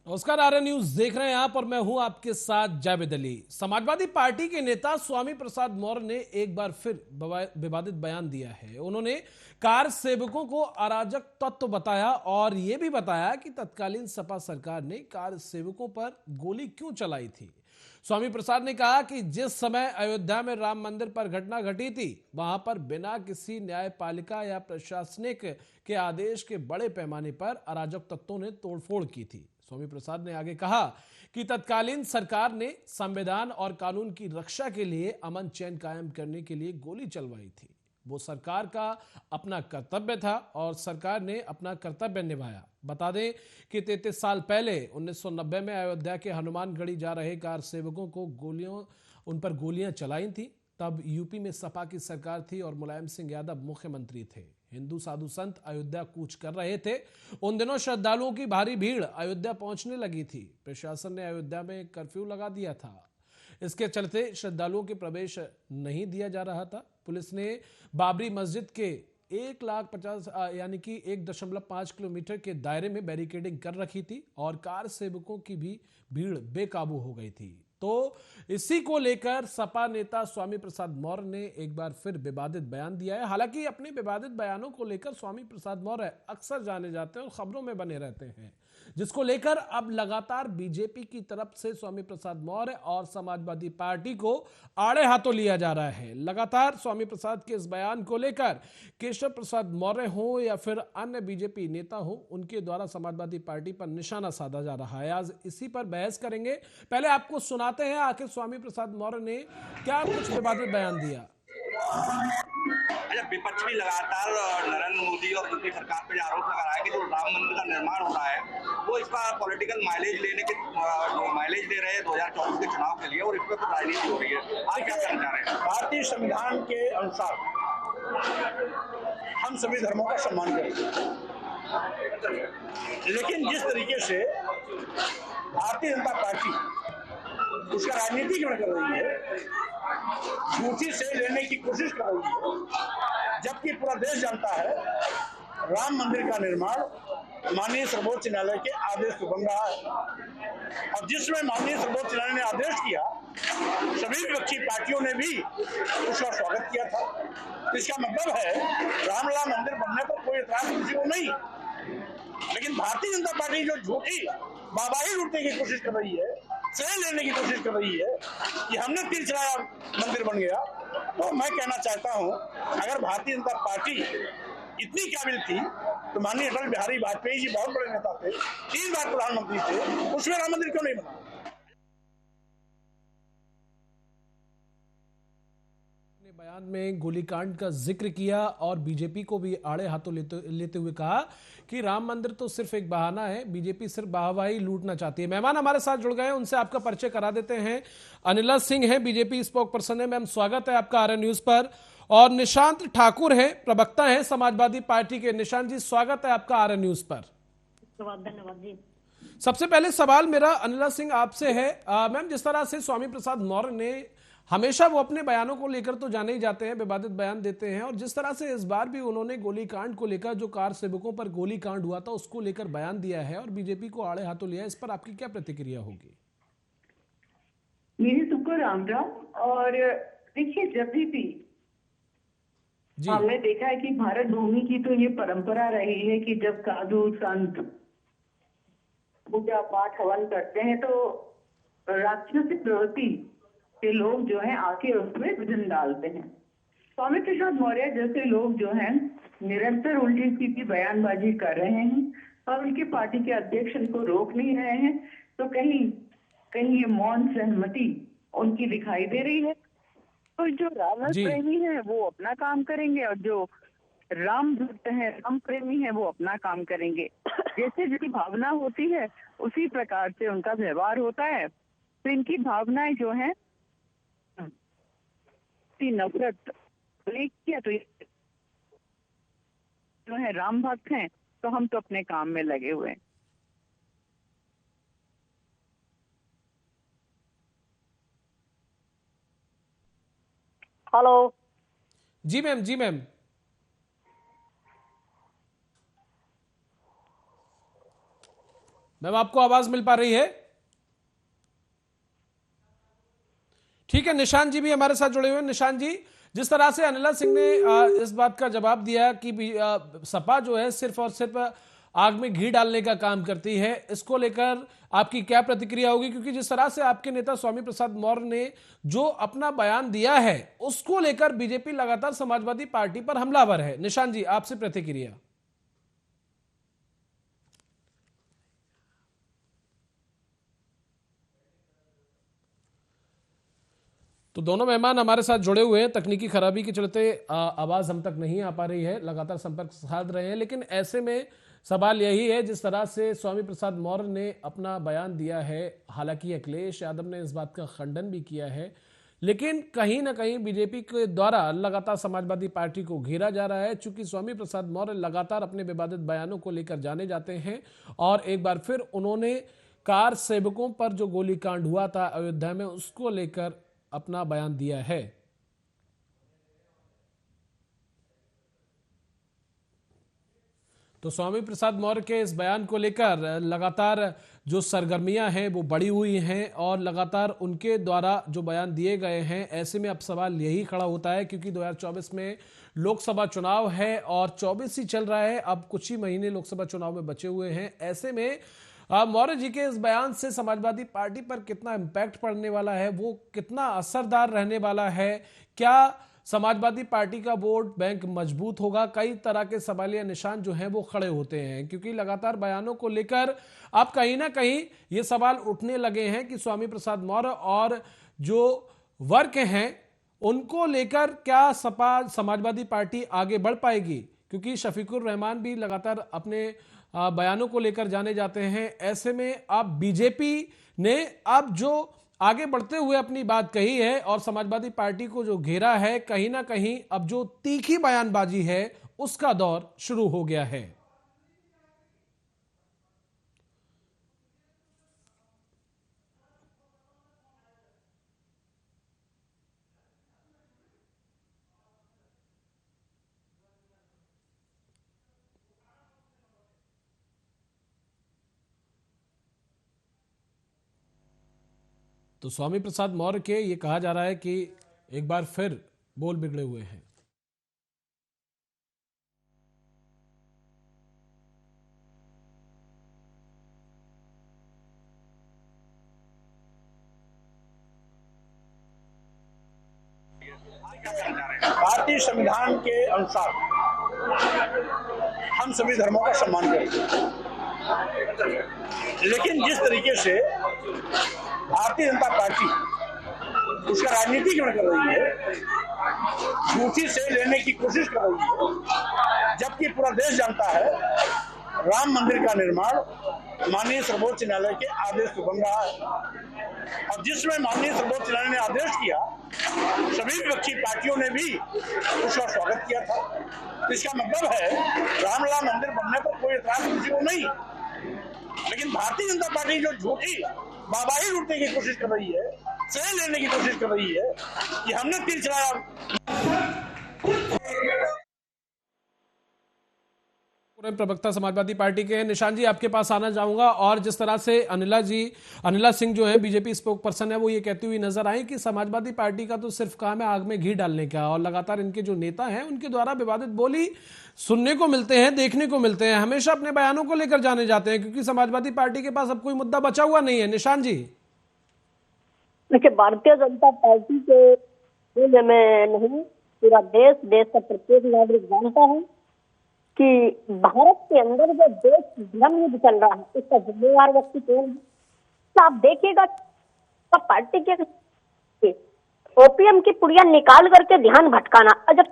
नमस्कार, आर्य न्यूज देख रहे हैं आप और मैं हूं आपके साथ जावेद अली। समाजवादी पार्टी के नेता स्वामी प्रसाद मौर्य ने एक बार फिर विवादित बयान दिया है। उन्होंने कार सेवकों को अराजक तत्व बताया और यह भी बताया कि तत्कालीन सपा सरकार ने कार सेवकों पर गोली क्यों चलाई थी। स्वामी प्रसाद ने कहा कि जिस समय अयोध्या में राम मंदिर पर घटना घटी थी, वहां पर बिना किसी न्यायपालिका या प्रशासनिक के आदेश के बड़े पैमाने पर अराजक तत्वों ने तोड़फोड़ की थी। स्वामी प्रसाद ने आगे कहा कि तत्कालीन सरकार ने संविधान और कानून की रक्षा के लिए अमन चैन कायम करने के लिए गोली चलवाई थी। वो सरकार का अपना कर्तव्य था और सरकार ने अपना कर्तव्य निभाया। बता दें कि 33 साल पहले 1990 में अयोध्या के हनुमानगढ़ी जा रहे कार सेवकों को उन पर गोलियां चलाई थी। तब यूपी में सपा की सरकार थी और मुलायम सिंह यादव मुख्यमंत्री थे। हिंदू साधु संत अयोध्या कूच कर रहे थे। उन दिनों श्रद्धालुओं की भारी भीड़ अयोध्या पहुंचने लगी थी। प्रशासन ने अयोध्या में कर्फ्यू लगा दिया था। इसके चलते श्रद्धालुओं के प्रवेश नहीं दिया जा रहा था। पुलिस ने बाबरी मस्जिद के 1,50,000 यानी कि 1.5 किलोमीटर के दायरे में बैरिकेडिंग कर रखी थी और कार सेवकों की भी भीड़ बेकाबू हो गई थी। तो इसी को लेकर सपा नेता स्वामी प्रसाद मौर्य ने एक बार फिर विवादित बयान दिया है। हालांकि अपने विवादित बयानों को लेकर स्वामी प्रसाद मौर्य अक्सर जाने जाते हैं और खबरों में बने रहते हैं, जिसको लेकर अब लगातार बीजेपी की तरफ से स्वामी प्रसाद मौर्य और समाजवादी पार्टी को आड़े हाथों लिया जा रहा है। लगातार स्वामी प्रसाद के इस बयान को लेकर केशव प्रसाद मौर्य हो या फिर अन्य बीजेपी नेता हो, उनके द्वारा समाजवादी पार्टी पर निशाना साधा जा रहा है। आज इसी पर बहस करेंगे। पहले आपको सुनाते हैं आखिर स्वामी प्रसाद मौर्य ने क्या कुछ विवादित बयान दिया। विपक्ष भी लगातार नरेंद्र मोदी और उनकी सरकार पर आरोप लगा रहा है कि जो राम मंदिर का निर्माण हो रहा है वो इसका पॉलिटिकल माइलेज ले रहे हैं 2024 के चुनाव के लिए, और इस पर तो राजनीति हो रही है। आप क्या कहना चाह रहे हैं? भारतीय संविधान के अनुसार हम सभी धर्मों का सम्मान करें, लेकिन जिस तरीके से भारतीय जनता पार्टी उसका राजनीतिकरण कर रही है, झूठी से लेने की कोशिश कर रही है, जबकि पूरा देश जानता है राम मंदिर का निर्माण माननीय सर्वोच्च न्यायालय के आदेश पर बन रहा है, और जिसमें माननीय सर्वोच्च न्यायालय ने आदेश किया, सभी विपक्षी पार्टियों ने भी उसका स्वागत किया था। तो इसका मतलब है रामलला मंदिर बनने पर कोई एतराज किसी को नहीं, लेकिन भारतीय जनता पार्टी जो झूठी वाहवाही लूटने की कोशिश कर रही है, श्रेय लेने की कोशिश कर रही है कि हमने तीर चढ़ाया मंदिर बन गया, तो मैं कहना चाहता हूं अगर भारतीय जनता पार्टी इतनी काबिल थी तो माननीय अटल बिहारी वाजपेयी जी बहुत बड़े नेता थे, 3 बार प्रधानमंत्री थे, उसमें राम मंदिर क्यों नहीं बना? बयान में गोलीकांड का जिक्र किया और बीजेपी को भी आड़े हाथों लेते हुए कहा कि राम मंदिर तो सिर्फ एक बहाना है, बीजेपी सिर्फ वाहवाही लूटना चाहती है। मेहमान हमारे साथ जुड़ गए हैं, उनसे आपका परिचय करा देते हैं। अनिला सिंह है, बीजेपी स्पोक पर्सन है। मैम, स्वागत है आपका आर्य न्यूज पर। और निशांत ठाकुर है, प्रवक्ता है समाजवादी पार्टी के। निशांत जी, स्वागत है आपका आर्य न्यूज पर। धन्यवाद जी। सबसे पहले सवाल मेरा अनिला सिंह आपसे है। मैम, जिस तरह से स्वामी प्रसाद मौर्य ने हमेशा वो अपने बयानों को लेकर तो जाने ही जाते हैं, विवादित बयान देते हैं, और जिस तरह से इस बार भी उन्होंने गोलीकांड को लेकर, जो कार सेवकों पर गोलीकांड हुआ था उसको लेकर बयान दिया है और बीजेपी को आड़े हाथों लिया है, इस पर आपकी क्या प्रतिक्रिया होगी? मेरी सबको राम राम। और देखिए, जब भी हमने देखा है कि भारत भूमि की तो ये परंपरा रही है कि जब साधु संत पूजा पाठ हवन करते हैं तो राक्षसी प्रवृत्ति के लोग जो हैं आके उसमें विघ्न डालते हैं। स्वामी प्रसाद मौर्य जैसे लोग जो हैं निरंतर उल्टी सीधी बयानबाजी कर रहे हैं और उनकी पार्टी के अध्यक्ष इनको रोक नहीं रहे हैं, तो कहीं कहीं ये मौन सहमति उनकी दिखाई दे रही है। तो जो राम प्रेमी है वो अपना काम करेंगे और जो राम भक्त है, राम प्रेमी है, वो अपना काम करेंगे। जैसे जिसकी भावना होती है उसी प्रकार से उनका व्यवहार होता है। तो इनकी भावनाएं जो है नफरत किया, तो जो है राम भक्त हैं, तो हम तो अपने काम में लगे हुए हैं। हेलो जी मैम, जी मैम। मैम आपको आवाज मिल पा रही है? ठीक है, निशांत जी भी हमारे साथ जुड़े हुए हैं। निशांत जी, जिस तरह से अनिला सिंह ने इस बात का जवाब दिया कि सपा जो है सिर्फ और सिर्फ आग में घी डालने का काम करती है, इसको लेकर आपकी क्या प्रतिक्रिया होगी? क्योंकि जिस तरह से आपके नेता स्वामी प्रसाद मौर्य ने जो अपना बयान दिया है उसको लेकर बीजेपी लगातार समाजवादी पार्टी पर हमलावर है। निशांत जी, आपसे प्रतिक्रिया। तो दोनों मेहमान हमारे साथ जुड़े हुए हैं। तकनीकी खराबी के चलते आवाज हम तक नहीं आ पा रही है, लगातार संपर्क साध रहे हैं। लेकिन ऐसे में सवाल यही है, जिस तरह से स्वामी प्रसाद मौर्य ने अपना बयान दिया है, हालांकि अखिलेश यादव ने इस बात का खंडन भी किया है, लेकिन कहीं ना कहीं बीजेपी के द्वारा लगातार समाजवादी पार्टी को घेरा जा रहा है। चूंकि स्वामी प्रसाद मौर्य लगातार अपने विवादित बयानों को लेकर जाने जाते हैं और एक बार फिर उन्होंने कार सेवकों पर जो गोलीकांड हुआ था अयोध्या में, उसको लेकर अपना बयान दिया है। तो स्वामी प्रसाद मौर्य के इस बयान को लेकर लगातार जो सरगर्मियां हैं वो बढ़ी हुई हैं और लगातार उनके द्वारा जो बयान दिए गए हैं, ऐसे में अब सवाल यही खड़ा होता है क्योंकि 2024 में लोकसभा चुनाव है और 24 ही चल रहा है, अब कुछ ही महीने लोकसभा चुनाव में बचे हुए हैं। ऐसे में मौर्य जी के इस बयान से समाजवादी पार्टी पर कितना इम्पैक्ट पड़ने वाला है, वो कितना असरदार रहने वाला है, क्या समाजवादी पार्टी का वोट बैंक मजबूत होगा, कई तरह के सवालिया निशान जो हैं वो खड़े होते हैं। क्योंकि लगातार बयानों को लेकर अब कहीं ना कहीं ये सवाल उठने लगे हैं कि स्वामी प्रसाद मौर्य और जो वर्ग हैं उनको लेकर क्या सपा समाजवादी पार्टी आगे बढ़ पाएगी, क्योंकि शफीकुर रहमान भी लगातार अपने बयानों को लेकर जाने जाते हैं। ऐसे में अब बीजेपी ने अब जो आगे बढ़ते हुए अपनी बात कही है और समाजवादी पार्टी को जो घेरा है, कहीं ना कहीं अब जो तीखी बयानबाजी है उसका दौर शुरू हो गया है। तो स्वामी प्रसाद मौर्य के ये कहा जा रहा है कि एक बार फिर बोल बिगड़े हुए हैं। भारतीय संविधान के अनुसार हम सभी धर्मों का सम्मान करते हैं, लेकिन जिस तरीके से भारतीय जनता पार्टी उसका राजनीतिकरण कर रही है, झूठी से लेने की कोशिश कर रही है, जबकि पूरा देश जानता है राम मंदिर का निर्माण माननीय सर्वोच्च न्यायालय के आदेश पर बन रहा है। और जिसमें माननीय सर्वोच्च न्यायालय ने आदेश किया, सभी विपक्षी पार्टियों ने भी उसका स्वागत किया था। इसका मतलब है रामलला मंदिर बनने पर कोई एतराज किसी को नहीं, लेकिन भारतीय जनता पार्टी जो झूठी वाहवाही लूटने की कोशिश कर रही है, श्रेय लेने की कोशिश कर रही है कि हमने तीर चलाया। प्रवक्ता समाजवादी पार्टी के निशान जी, आपके पास आना चाहूंगा। और जिस तरह से अनिला सिंह जो है बीजेपी स्पोक पर्सन है, वो ये कहती हुई नजर आई कि समाजवादी पार्टी का तो सिर्फ काम है आग में घी डालने का, और लगातार इनके जो नेता हैं उनके द्वारा विवादित बोली सुनने को मिलते हैं, देखने को मिलते हैं, हमेशा अपने बयानों को लेकर जाने जाते हैं, क्योंकि समाजवादी पार्टी के पास अब कोई मुद्दा बचा हुआ नहीं है। निशान जी, देखिए, भारतीय जनता पार्टी के में नहीं, पूरा देश का प्रत्येक नागरिक जानता है कि भारत के अंदर जो देश धर्म युद्ध चल रहा है, इसका जिम्मेवार व्यक्ति कौन है? तो आप देखिएगा पार्टी के ओपीएम की पुड़िया निकाल करके ध्यान भटकाना। और जब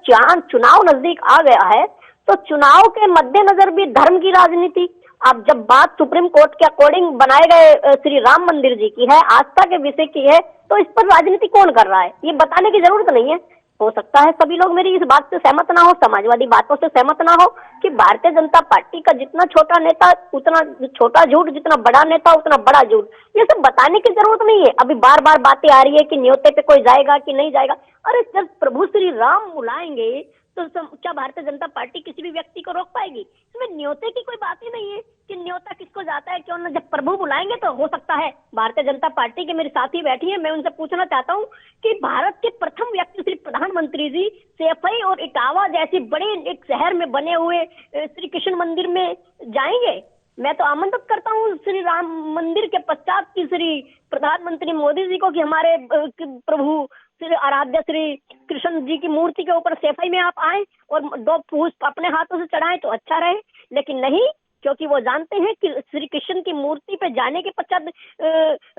चुनाव नजदीक आ गया है तो चुनाव के मद्देनजर भी धर्म की राजनीति, अब जब बात सुप्रीम कोर्ट के अकॉर्डिंग बनाए गए श्री राम मंदिर जी की है, आस्था के विषय की है, तो इस पर राजनीति कौन कर रहा है, ये बताने की जरूरत नहीं है। हो सकता है सभी लोग मेरी इस बात से सहमत ना हो, समाजवादी बातों से सहमत ना हो कि भारतीय जनता पार्टी का जितना छोटा नेता उतना छोटा झूठ, जितना बड़ा नेता उतना बड़ा झूठ, ये सब बताने की जरूरत नहीं है। अभी बार बार बातें आ रही है कि न्योते पे कोई जाएगा कि नहीं जाएगा। अरे जब प्रभु श्री राम बुलाएंगे तो क्या भारतीय जनता पार्टी किसी भी व्यक्ति को रोक पाएगी? इसमें न्योते की कोई बात ही नहीं है कि न्योता किसको जाता है क्यों ना। जब प्रभु बुलाएंगे तो हो सकता है। भारतीय जनता पार्टी के मेरे साथी बैठी है, मैं उनसे पूछना चाहता हूँ कि भारत के प्रथम व्यक्ति श्री प्रधानमंत्री जी सैफई और इटावा जैसे बड़े एक शहर में बने हुए श्री कृष्ण मंदिर में जाएंगे? मैं तो आमंत्रित करता हूँ श्री राम मंदिर के पश्चात की श्री प्रधानमंत्री मोदी जी को कि हमारे प्रभु श्री आराध्य श्री कृष्ण जी की मूर्ति के ऊपर सैफई में आप आए और 2 पुष्प अपने हाथों से चढ़ाएं तो अच्छा रहे। लेकिन नहीं, क्योंकि वो जानते हैं कि श्री कृष्ण की मूर्ति पे जाने के पश्चात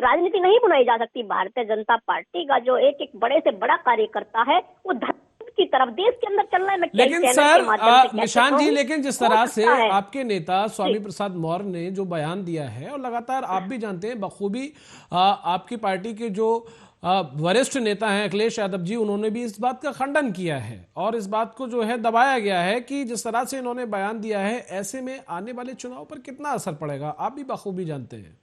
राजनीति नहीं बनाई जा सकती। भारतीय जनता पार्टी का जो एक बड़े से बड़ा कार्यकर्ता है वो धर्म की तरफ देश के अंदर चलना है। लेकिन सर निशान जी, लेकिन जिस तरह से आपके नेता स्वामी प्रसाद मौर्य ने जो बयान दिया है, और लगातार आप भी जानते हैं बखूबी आपकी पार्टी के जो वरिष्ठ नेता हैं अखिलेश यादव जी, उन्होंने भी इस बात का खंडन किया है और इस बात को जो है दबाया गया है कि जिस तरह से इन्होंने बयान दिया है, ऐसे में आने वाले चुनाव पर कितना असर पड़ेगा, आप भी बखूबी जानते हैं।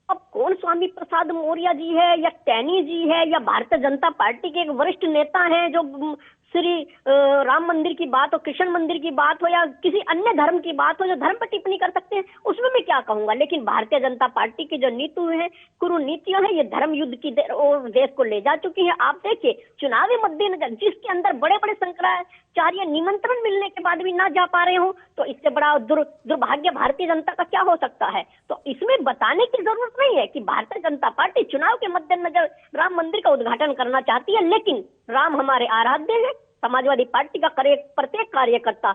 अब कौन स्वामी प्रसाद मौर्य जी है या टैनी जी है या भारतीय जनता पार्टी के एक वरिष्ठ नेता हैं जो श्री राम मंदिर की बात हो, कृष्ण मंदिर की बात हो या किसी अन्य धर्म की बात हो जो धर्म पर टिप्पणी कर सकते हैं, उसमें मैं क्या कहूंगा। लेकिन भारतीय जनता पार्टी की जो नीति है, कुरुनीतियां हैं, ये धर्म युद्ध की और देश को ले जा चुकी है। आप देखिए चुनावी मद्देनजर जिसके अंदर बड़े बड़े शंकराचार्य निमंत्रण मिलने के बाद भी ना जा पा रहे हो, तो इससे बड़ा दुर्भाग्य भारतीय जनता का क्या हो सकता है। तो इसमें बताने की जरूरत नहीं है कि भारतीय जनता पार्टी चुनाव के मद्देनजर राम मंदिर का उद्घाटन करना चाहती है, लेकिन राम हमारे आराध्य है। समाजवादी पार्टी का प्रत्येक कार्यकर्ता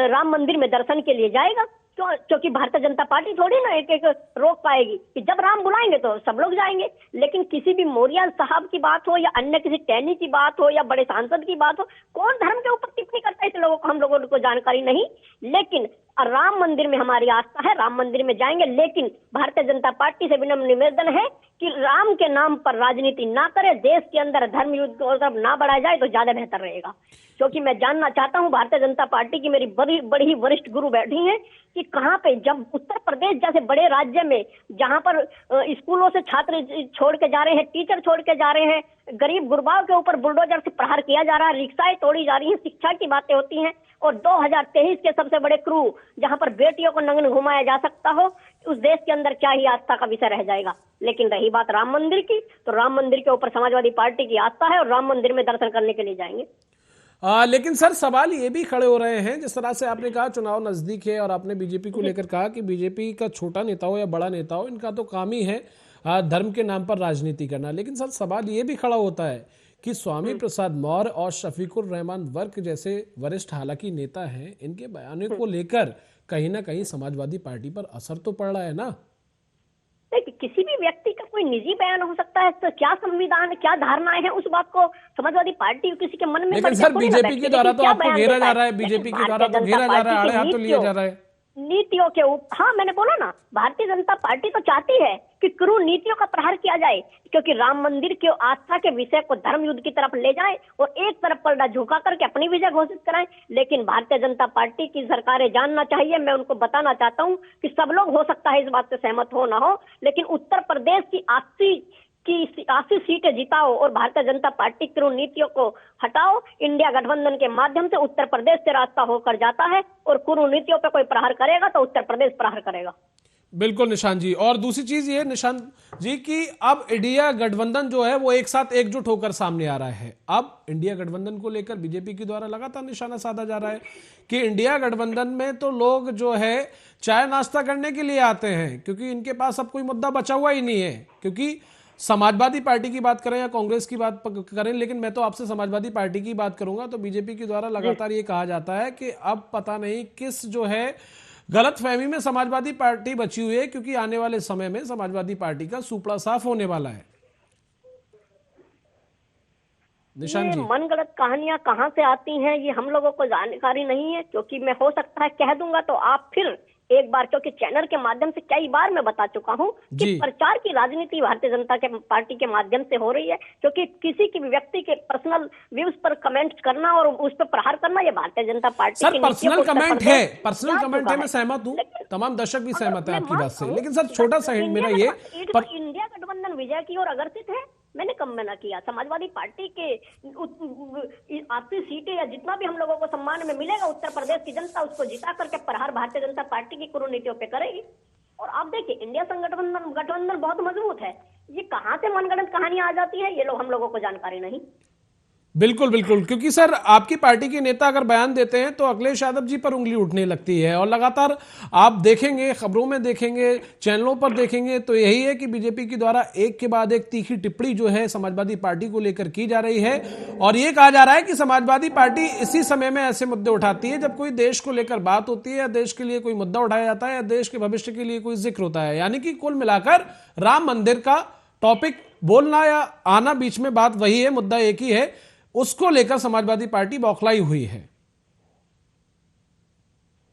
राम मंदिर में दर्शन के लिए जाएगा, क्योंकि भारतीय जनता पार्टी थोड़ी ना एक रोक पाएगी कि जब राम बुलाएंगे तो सब लोग जाएंगे। लेकिन किसी भी मौर्य साहब की बात हो या अन्य किसी टैनी की बात हो या बड़े सांसद की बात हो, कौन धर्म के ऊपर टिप्पणी करता है इस लोगों को, हम लोगों को जानकारी नहीं। लेकिन राम मंदिर में हमारी आस्था है, राम मंदिर में जाएंगे। लेकिन भारतीय जनता पार्टी से विनम्र निवेदन है कि राम के नाम पर राजनीति ना करे, देश के अंदर धर्म युद्ध को तरफ ना बढ़ाया जाए तो ज्यादा बेहतर रहेगा। क्योंकि मैं जानना चाहता हूं, भारतीय जनता पार्टी की मेरी बड़ी वरिष्ठ गुरु बैठी हैं कि कहां पे, जब उत्तर प्रदेश जैसे बड़े राज्य में जहां पर स्कूलों से छात्र छोड़ के जा रहे हैं, टीचर छोड़ के जा रहे हैं, गरीब गुरबाओं के ऊपर बुलडोजर से प्रहार किया जा रहा है, रिक्शाएं तोड़ी जा रही हैं, शिक्षा की बातें होती हैं, और 2023 के सबसे बड़े क्रू जहां पर बेटियों को नग्न घुमाया जा सकता हो, उस देश के अंदर क्या ही आस्था का विषय रह जाएगा। लेकिन रही बात राम मंदिर की, तो राम मंदिर के ऊपर समाजवादी पार्टी की आस्था है और राम मंदिर में दर्शन करने के लिए जाएंगे। लेकिन सर सवाल ये भी खड़े हो रहे हैं, जिस तरह से आपने कहा चुनाव नजदीक है और आपने बीजेपी को लेकर कहा कि बीजेपी का छोटा नेता हो या बड़ा नेता हो, इनका तो काम ही है धर्म के नाम पर राजनीति करना। लेकिन सर सवाल ये भी खड़ा होता है कि स्वामी प्रसाद मौर्य और शफीकुर रहमान वर्क जैसे वरिष्ठ हालांकि नेता हैं, इनके बयानों को लेकर कहीं ना कहीं समाजवादी पार्टी पर असर तो पड़ रहा है ना। किसी भी व्यक्ति का कोई निजी बयान हो सकता है, तो क्या संविधान क्या धारणाएं हैं उस बात को समाजवादी पार्टी किसी के मन में। लेकिन सर बीजेपी के द्वारा तो आपको घेरा जा रहा है, बीजेपी के द्वारा तो घेरा जा रहा है, आड़े हाथ तो लिया जा रहा है नीतियों के ऊपर। हाँ, मैंने बोला ना, भारतीय जनता पार्टी तो चाहती है कि क्रूर नीतियों का प्रहार किया जाए, क्योंकि राम मंदिर के आस्था के विषय को धर्म युद्ध की तरफ ले जाए और एक तरफ पलड़ा झुका करके अपनी विजय घोषित कराएं। लेकिन भारतीय जनता पार्टी की सरकारें जानना चाहिए, मैं उनको बताना चाहता हूं कि सब लोग हो सकता है इस बात से सहमत हो ना हो, लेकिन उत्तर प्रदेश की 80 सीटें जिताओ और भारतीय जनता पार्टी की नीतियों को हटाओ। इंडिया गठबंधन के माध्यम से उत्तर प्रदेश से रास्ता होकर जाता है और कुरीतियों पर कोई प्रहार करेगा तो उत्तर प्रदेश प्रहार करेगा। बिल्कुल निशान जी। और दूसरी चीज ये निशान जी कि अब इंडिया गठबंधन जो है वो एक साथ एकजुट होकर सामने आ रहा है। अब इंडिया गठबंधन को लेकर बीजेपी के द्वारा लगातार निशाना साधा जा रहा है कि इंडिया गठबंधन में तो लोग जो है चाय नाश्ता करने के लिए आते हैं, क्योंकि इनके पास अब कोई मुद्दा बचा हुआ ही नहीं है। क्योंकि समाजवादी पार्टी की बात करें या कांग्रेस की बात करें, लेकिन मैं तो आपसे समाजवादी पार्टी की बात करूंगा, तो बीजेपी के द्वारा लगातार ये कहा जाता है कि अब पता नहीं किस जो है गलत फहमी में समाजवादी पार्टी बची हुई है, क्योंकि आने वाले समय में समाजवादी पार्टी का सुपड़ा साफ होने वाला है। निशान जी, मन गलत कहानियां कहां से आती हैं ये हम लोगों को जानकारी नहीं है, क्योंकि मैं हो सकता है कह दूंगा तो आप फिर एक बार, क्योंकि चैनल के माध्यम से कई बार मैं बता चुका हूं कि प्रचार की राजनीति भारतीय जनता के पार्टी के माध्यम से हो रही है, क्योंकि किसी की व्यक्ति के पर्सनल व्यूज पर कमेंट करना और उस पर प्रहार करना ये Bharatiya Janata party sir personal comment है, पर्सनल कमेंट है, मैं सहमत हूं, तमाम दर्शक भी सहमत है आपकी बात से। लेकिन सर छोटा सा हिंट मेरा ये इंडिया गठबंधन विजय की ओर अग्रसित है मैंने कम मना किया। समाजवादी पार्टी के 80 सीटें या जितना भी हम लोगों को सम्मान में मिलेगा, उत्तर प्रदेश की जनता उसको जिता करके प्रहार भारतीय जनता पार्टी की कुनीतियों पे करेगी। और आप देखिए, इंडिया गठबंधन बहुत मजबूत है। ये कहाँ से मनगढ़ंत कहानियां आ जाती है, ये लोग हम लोगों को जानकारी नहीं। बिल्कुल बिल्कुल, क्योंकि सर आपकी पार्टी के नेता अगर बयान देते हैं तो अखिलेश यादव जी पर उंगली उठने लगती है, और लगातार आप देखेंगे, खबरों में देखेंगे, चैनलों पर देखेंगे तो यही है कि बीजेपी के द्वारा एक के बाद एक तीखी टिप्पणी जो है समाजवादी पार्टी को लेकर की जा रही है। और ये कहा जा रहा है कि समाजवादी पार्टी इसी समय में ऐसे मुद्दे उठाती है जब कोई देश को लेकर बात होती है, या देश के लिए कोई मुद्दा उठाया जाता है, या देश के भविष्य के लिए कोई जिक्र होता है। यानी कि कुल मिलाकर राम मंदिर का टॉपिक बोलना या आना, बीच में बात वही है, मुद्दा एक ही है, उसको लेकर समाजवादी पार्टी बौखलाई हुई है।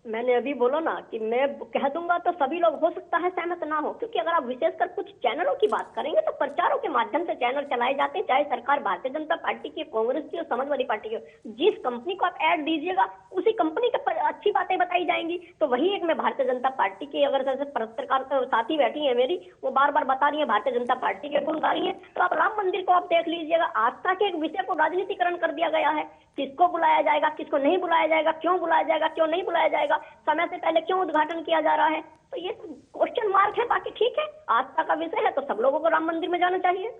मैंने अभी बोला ना कि मैं कह दूंगा तो सभी लोग हो सकता है सहमत ना हो, क्योंकि अगर आप विशेषकर कुछ चैनलों की बात करेंगे तो प्रचारों के माध्यम से चैनल चलाए जाते हैं, चाहे सरकार भारतीय जनता पार्टी की, कांग्रेस की और समाजवादी पार्टी की। जिस कंपनी को आप ऐड दीजिएगा उसी कंपनी के अच्छी बातें बताई जाएंगी। तो वही एक मैं भारतीय जनता पार्टी की, अगर जैसे पत्रकार साथी बैठी है मेरी, वो बार बार बता रही है भारतीय जनता पार्टी के गुण गा रही है, तो आप राम मंदिर को आप देख लीजिएगा। आस्था के एक विषय को राजनीतिकरण कर दिया गया है। किसको बुलाया जाएगा, किसको नहीं बुलाया जाएगा, क्यों बुलाया जाएगा, क्यों नहीं बुलाया जाएगा, समय से पहले क्यों उद्घाटन किया जा रहा है, तो ये क्वेश्चन मार्क है। बाकी ठीक है, आस्था का विषय है तो सब लोगों को राम मंदिर में जाना चाहिए।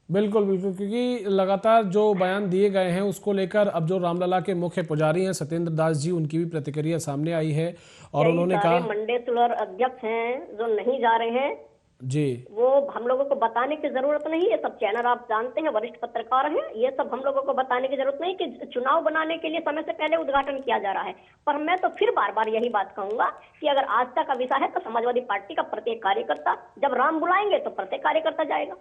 बिल्कुल बिल्कुल, क्योंकि लगातार जो बयान दिए गए हैं उसको लेकर अब जो रामलला के मुख्य पुजारी हैं सत्येंद्र दास जी, उनकी भी प्रतिक्रिया सामने आई है, और उन्होंने कहा मंडेसुलर अध्यक्ष हैं जो नहीं जा रहे हैं जी, वो हम लोगों को बताने की जरूरत नहीं है। सब चैनल आप जानते हैं, वरिष्ठ पत्रकार हैं, ये सब हम लोगों को बताने की जरूरत नहीं कि चुनाव बनाने के लिए समय से पहले उद्घाटन किया जा रहा है। पर मैं तो फिर बार बार यही बात कहूंगा कि अगर आस्था का विषय है तो समाजवादी पार्टी का प्रत्येक कार्यकर्ता, जब राम बुलाएंगे तो प्रत्येक कार्यकर्ता जाएगा।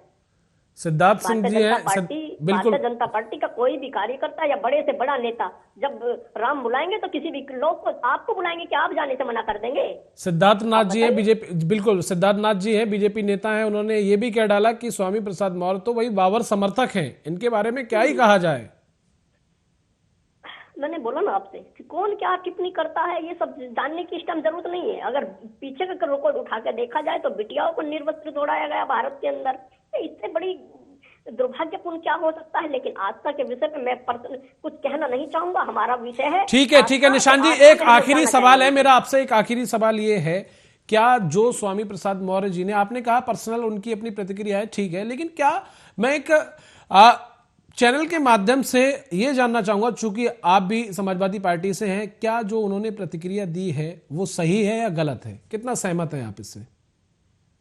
सिद्धार्थ सिंह जी हैं, बिल्कुल, भारतीय जनता पार्टी का कोई भी कार्यकर्ता या बड़े से बड़ा नेता जब राम बुलाएंगे तो किसी भी लोग को आपको बुलाएंगे कि आप जाने से मना कर देंगे। सिद्धार्थ नाथ जी हैं बीजेपी, बिल्कुल सिद्धार्थ नाथ जी हैं बीजेपी नेता हैं, उन्होंने ये भी कह डाला कि स्वामी प्रसाद मौर्य तो वही बाबर समर्थक हैं, इनके बारे में क्या ही कहा जाए। मैंने बोला ना आपसे कि कौन क्या टिप्पणी करता है ये सब जानने की इस टाइम जरूरत नहीं है। अगर पीछे का रिकॉर्ड उठा के देखा जाए तो बिटियाओं को निर्वस्त्र दौड़ाया गया भारत के अंदर, इससे बड़ी दुर्भाग्यपूर्ण क्या हो सकता है। लेकिन आस्था के विषय पे मैं कुछ कहना नहीं चाहूंगा, हमारा विषय है। ठीक है निशान जी, एक आखिरी सवाल है मेरा आपसे, एक आखिरी सवाल ये है, क्या जो स्वामी प्रसाद मौर्य जी ने, आपने कहा पर्सनल उनकी अपनी प्रतिक्रिया है, ठीक है, लेकिन क्या मैं एक चैनल के माध्यम से ये जानना चाहूंगा, चूंकि आप भी समाजवादी पार्टी से हैं, क्या जो उन्होंने प्रतिक्रिया दी है वो सही है या गलत है, कितना सहमत हैं आप इससे?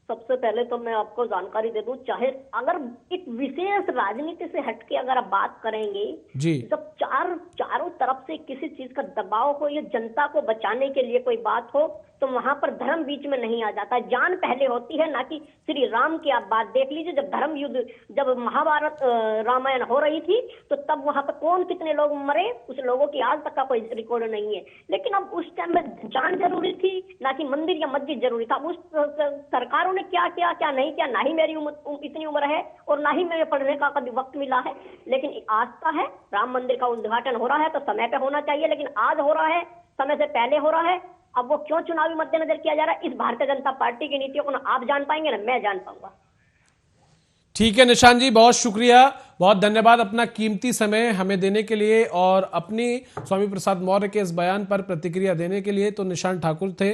सबसे पहले तो मैं आपको जानकारी दे दूं, चाहे अगर एक विशेष राजनीति से हटके अगर आप बात करेंगे जी, जब चारों तरफ से किसी चीज का दबाव हो या जनता को बचाने के लिए कोई बात हो तो वहां पर धर्म बीच में नहीं आ जाता। जान पहले होती है, ना कि श्री राम की। आप बात देख लीजिए, जब धर्म युद्ध, जब महाभारत रामायण हो रही थी तो तब वहां पर कौन कितने लोग मरे, उस लोगों की आज तक का कोई रिकॉर्ड नहीं है। लेकिन अब उस टाइम में जान जरूरी थी, ना कि मंदिर या मस्जिद जरूरी था। उस सरकारों ने क्या किया, क्या नहीं किया, ना ही मेरी इतनी उम्र है और ना ही मेरे पढ़ने का कभी वक्त मिला है। लेकिन आस्था है, राम मंदिर का उद्घाटन हो रहा है तो समय पे होना चाहिए, लेकिन आज हो रहा है, समय से पहले हो रहा है। अब वो क्यों चुनावी मद्देनजर किया जा रहा है, इस भारतीय जनता पार्टी की नीतियों को ना आप जान पाएंगे ना मैं जान पाऊंगा। ठीक है निशान जी, बहुत शुक्रिया, बहुत धन्यवाद अपना कीमती समय हमें देने के लिए और अपनी स्वामी प्रसाद मौर्य के इस बयान पर प्रतिक्रिया देने के लिए। तो निशान ठाकुर थे,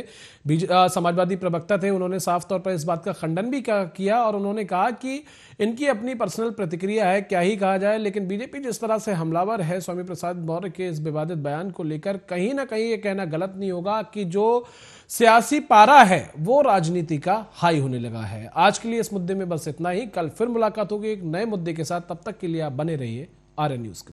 समाजवादी प्रवक्ता थे, उन्होंने साफ तौर पर इस बात का खंडन भी किया और उन्होंने कहा कि इनकी अपनी पर्सनल प्रतिक्रिया है, क्या ही कहा जाए, लेकिन बीजेपी जिस तरह से हमलावर है स्वामी प्रसाद मौर्य के इस विवादित बयान को लेकर, कहीं ना कहीं ये कहना गलत नहीं होगा कि जो सियासी पारा है वो राजनीति का हाई होने लगा है। आज के लिए इस मुद्दे में बस इतना ही, कल फिर मुलाकात होगी एक नए मुद्दे के साथ, तब तक के लिए आप बने रहिए आर्यन न्यूज के।